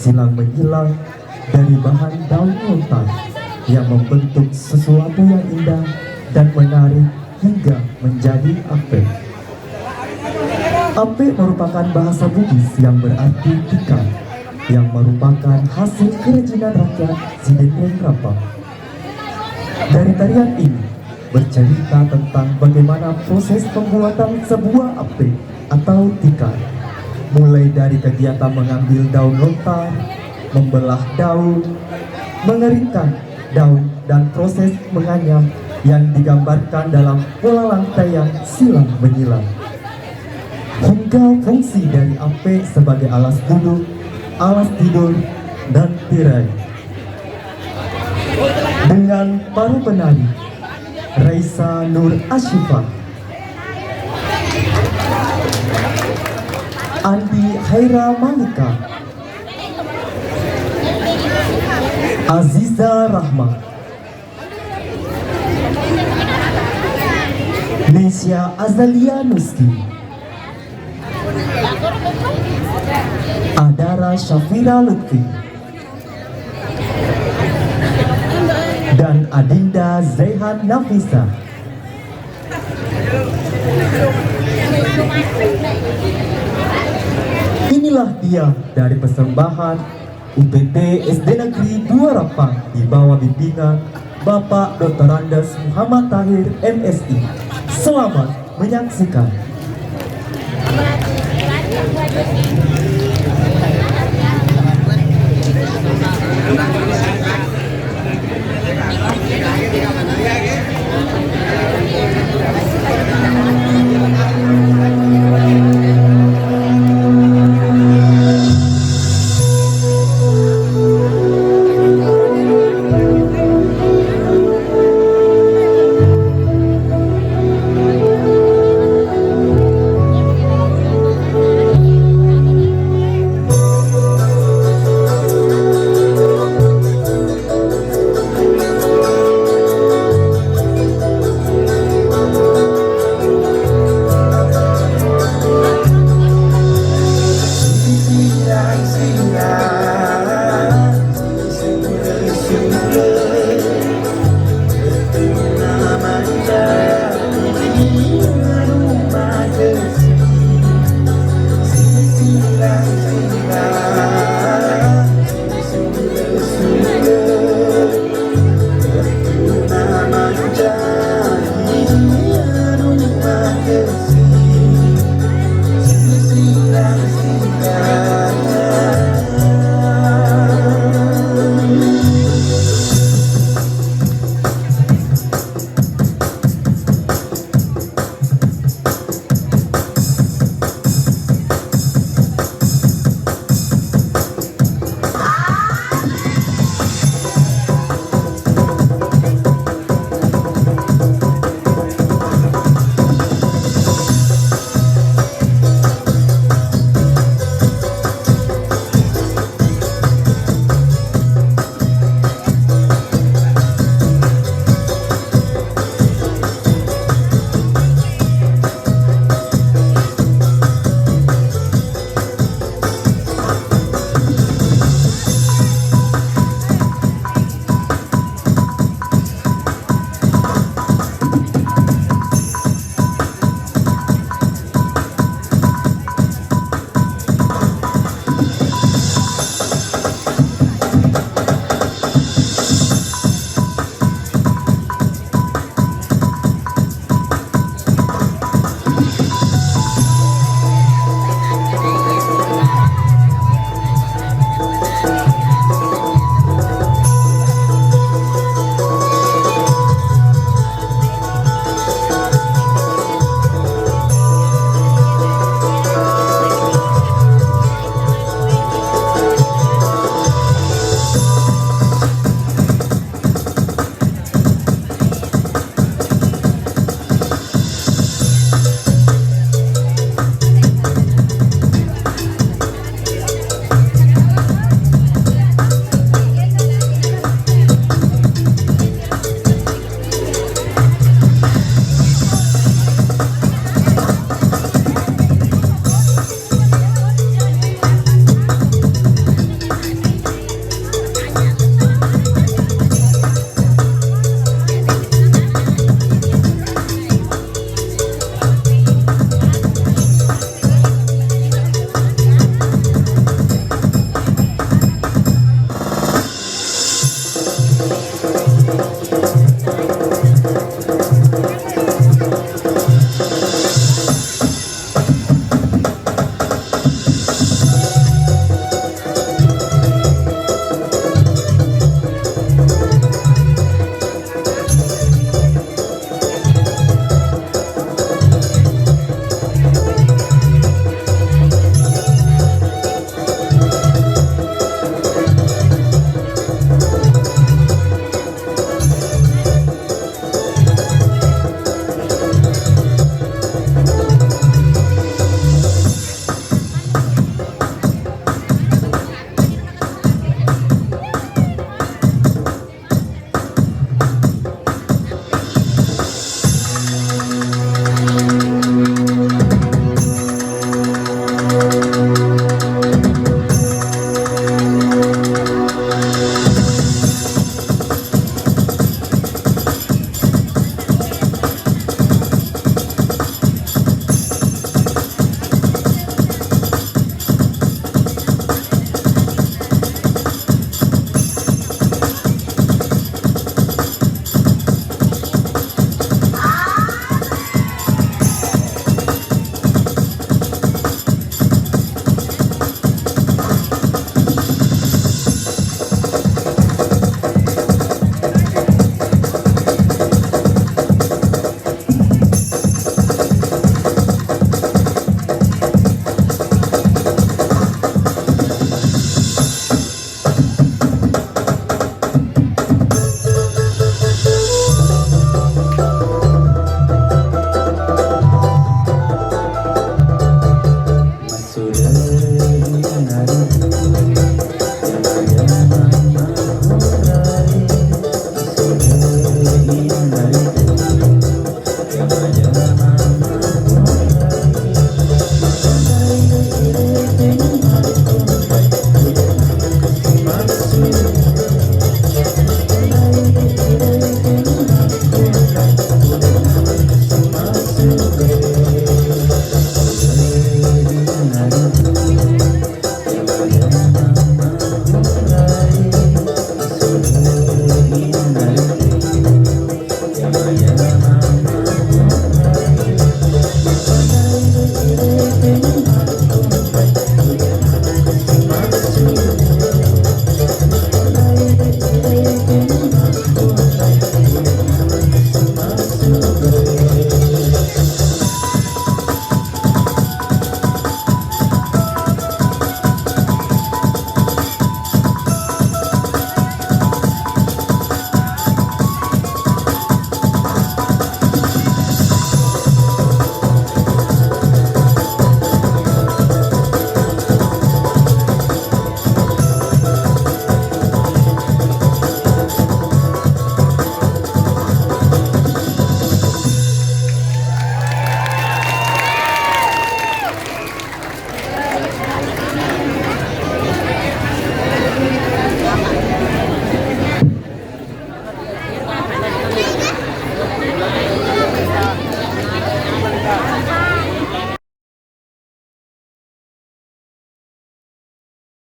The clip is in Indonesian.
silang menyilang dari bahan daun lontar yang membentuk sesuatu yang indah dan menarik hingga menjadi apek. Apek merupakan bahasa Bugis yang berarti tikar, yang merupakan hasil kerajinan rakyat Sidendeng Rapa. Dari tarian ini bercerita tentang bagaimana proses pembuatan sebuah apek atau tikar, mulai dari kegiatan mengambil daun lontar, membelah daun, mengeringkan daun, dan proses menganyam yang digambarkan dalam pola lantaian silang menyilang. Hingga fungsi dari apek sebagai alas duduk, alas tidur, dan tirai. Dengan para penari Raisa Nur Ashifah, Andi Haira Malika, Aziza Rahma, Nesya Azalia Nuski, Adara Syafira Lutfi, dan Adinda Zaihan Nafisa. Inilah dia dari persembahan UPT SD Negeri 2 Rapang di bawah bimbingan Bapak Dr. Andes Muhammad Tahir MSI. Selamat menyaksikan.